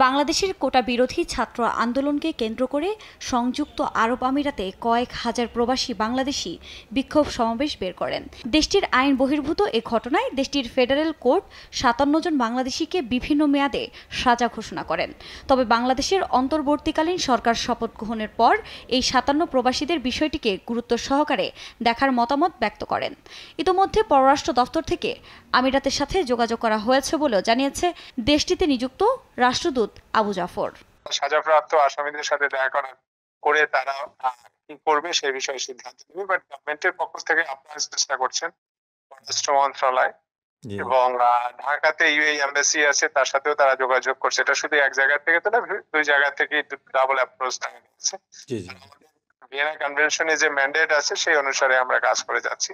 বাংলাদেশের কোটা বিরোধী ছাত্র আন্দোলনকে কেন্দ্র করে সংযুক্ত আরব আমিরাতে কয়েক হাজার প্রবাসী বাংলাদেশি বিক্ষোভ সমাবেশ বের করেন। দেশটির আইন বহির্ভূত এ ঘটনায় দেশটির ফেডারেল কোর্ট ৫৭ জন বাংলাদেশিকে বিভিন্ন মেয়াদে সাজা ঘোষণা করেন। তবে বাংলাদেশের অন্তর্বর্তীকালীন সরকার শপথ গ্রহণের পর এই ৫৭ প্রবাসীদের বিষয়টিকে গুরুত্ব সহকারে দেখার মতামত ব্যক্ত করেন। ইতোমধ্যে পররাষ্ট্র দফতর থেকে আমিরাতের সাথে যোগাযোগ করা হয়েছে বলেও জানিয়েছে দেশটিতে নিযুক্ত রাষ্ট্রদূত আবু জাফর। সাজাপ্রাপ্ত আসামিদের সাথে দেখা করে তারা কি করবে সেই বিষয়ে সিদ্ধান্ত নেবে, বাট গভর্নমেন্টের পক্ষ থেকে আপনারা চেষ্টা করছেন, পররাষ্ট্র মন্ত্রণালয় এবং ঢাকাতে ইউএই এমবাসি আছে, তার সাথেও তারা যোগাযোগ করছে। এটা শুধু এক জায়গা থেকে তো না, দুই জায়গা থেকে ডাবল অ্যাপ্রোচ নেওয়া হচ্ছে। ভিয়েনা কনভেনশনে যে ম্যান্ডেট আছে সেই অনুসারে আমরা কাজ করে যাচ্ছি।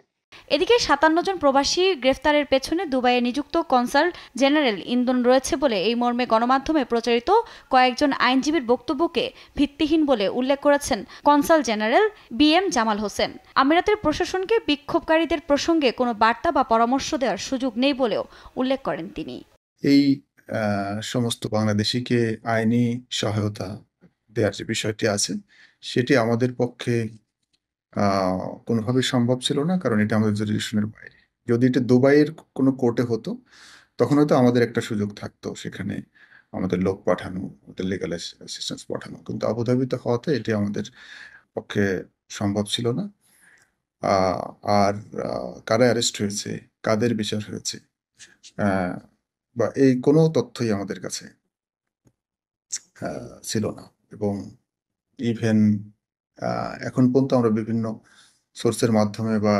এদিকে ৫৭ জন প্রবাসী গ্রেফতারের পেছনে দুবাইয়ে নিযুক্ত কনসাল জেনারেল ইন্ধন রয়েছে বলে এই মর্মে গণমাধ্যমে প্রচারিত কয়েকজন আইনজীবীর বক্তব্যকে ভিত্তিহীন বলে উল্লেখ করেছেন consul general BM Jamal Hossain. আমিরাতের প্রশাসনকে বিক্ষোভকারীদের প্রসঙ্গে কোনো বার্তা বা পরামর্শ দেওয়ার সুযোগ নেই বলেও উল্লেখ করেন তিনি। এই সমস্ত বাংলাদেশিকে আইনি সহায়তা দেওয়ার যে বিষয়টি আছে সেটি আমাদের পক্ষে কোনোভাবেই সম্ভব ছিল না, কারণ এটা আমাদের জুরিডিকশনের বাইরে। যদি এটা দুবাইয়ের কোনো কোর্টে হতো তখন হয়তো আমাদের একটা সুযোগ থাকতো সেখানে আমাদের লোক পাঠানো, আমাদের লিগাল অ্যাসিস্ট্যান্স পাঠানো, কিন্তু আবুধাবিতে হওয়াতে এটি আমাদের পক্ষে সম্ভব ছিল না। আর কারা অ্যারেস্ট হয়েছে, কাদের বিচার হয়েছে বা এই কোনো তথ্যই আমাদের কাছে ছিল না। এবং ইভেন এখন পর্যন্ত আমরা বিভিন্ন সোর্সের মাধ্যমে বা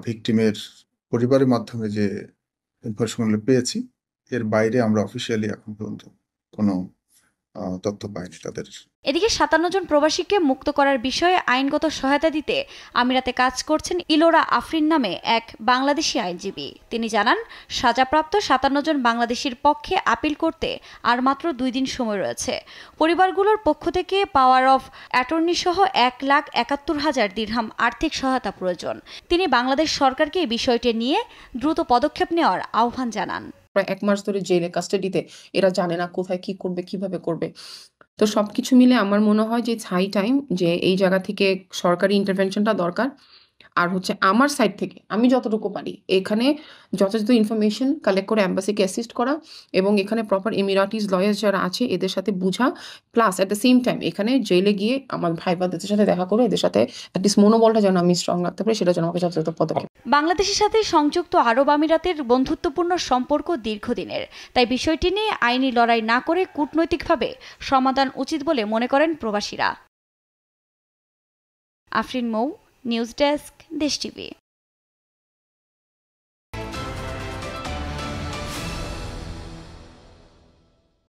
ভিকটিমের পরিবারের মাধ্যমে যে ইনফরমেশনগুলো পেয়েছি, এর বাইরে আমরা অফিসিয়ালি এখন পর্যন্ত কোনো তথ্য পাইনি তাদের। এদিকে ৫৭ জন প্রবাসীকে মুক্ত করার বিষয়ে আইনগত সহায়তা দিতে আমিরাতে কাজ করছেন ইলোরা আফরিন নামে এক বাংলাদেশি আইনজীবী। তিনি জানান, সাজাপ্রাপ্ত ৫৭ জন বাংলাদেশির পক্ষে আপিল করতে আর মাত্র ২ দিন সময় রয়েছে। পরিবারগুলোর পক্ষ থেকে পাওয়ার অফ অ্যাটর্নি সহ ১,৭১,০০০ দিরহাম আর্থিক সহায়তা প্রয়োজন। তিনি বাংলাদেশ সরকারকে এই বিষয়টি নিয়ে দ্রুত পদক্ষেপ নেওয়ার আহ্বান জানান। প্রায় ১ মাস ধরে জেলে কাস্টাডিতে, এরা জানে না কোথায় কি করবে, কিভাবে করবে। তো সবকিছু মিলে আমার মনে হয় যে হাই টাইম যে এই জায়গা থেকে সরকারি ইন্টারভেনশনটা দরকার। আর হচ্ছে আমার সাইড থেকে আমি যতটুকু পারি এখানে যথাযথ ইনফরমেশন কালেক্ট করে এম্বাসিকে অ্যাসিস্ট করা এবং এখানে প্রপার এমিরাটিস লয়ার্স যারা আছে এদের সাথে বুঝা, plus at the same time এখানে জেলে গিয়ে আমার ভাই বোনদের সাথে দেখা করে এদের সাথে অ্যাটলিস্ট মনোবলটা যেন আমি স্ট্রং রাখতে পারি, সেটা যেন আমাকে যথাযথ পদক্ষেপ। বাংলাদেশের সাথে সংযুক্ত আরব আমিরাতের বন্ধুত্বপূর্ণ সম্পর্ক দীর্ঘদিনের, তাই বিষয়টি নিয়ে আইনি লড়াই না করে কূটনৈতিকভাবে সমাধান উচিত বলে মনে করেন প্রবাসীরা। আফরিন মৌ, নিউজ ডেস্ক, দেশ টিভি।